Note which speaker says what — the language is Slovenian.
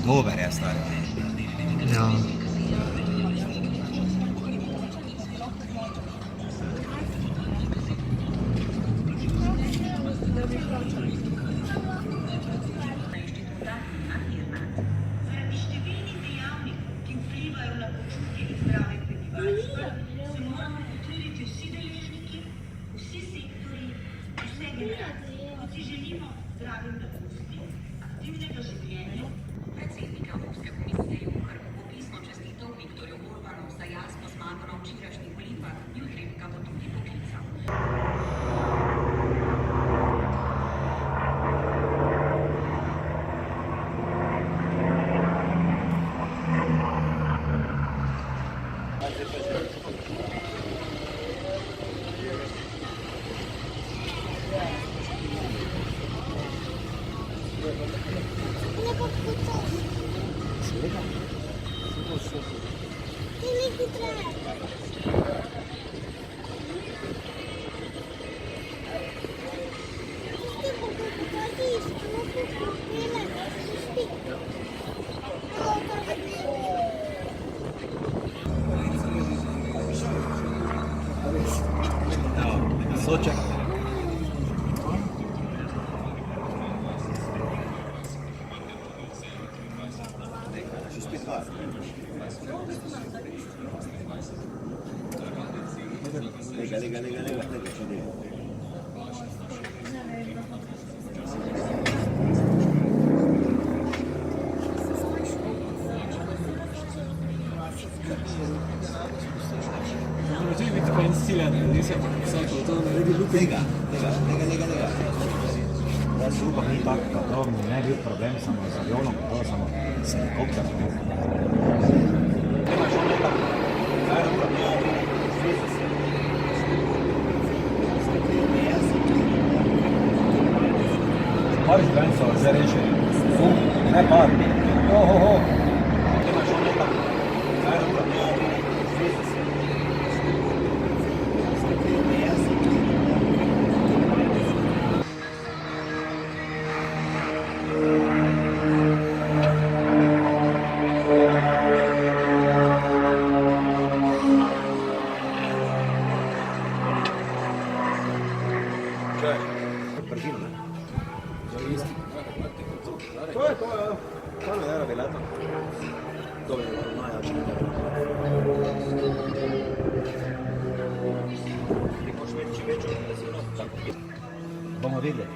Speaker 1: Over je stari.
Speaker 2: Ja.
Speaker 3: Predsednik Evropske komisije Juncker opisno čestital Viktorju Orbanu za jasno zmago na včerajšnjih volitvah, jutri ga bo tudi poklical.
Speaker 1: Soček. Lega, čo deje.
Speaker 2: Ti biti pa en ciljan, nisem vsako to naredi lupi.
Speaker 1: Lega. Jaz upam, ni tako, da to mi ne bi bil problem samo z avionom, to samo s helikopterom. Nemaš on nekak, kaj je ura? Pari zbraň so zdaj rešili. Ne par. Ohoho. Nemaš on nekak, kaj je ura? Pržino, ne? To je to, ja. Stvarno je rabi leto. Dobro, najjače. Ti moš večjo rezino, tako. Bomo videli.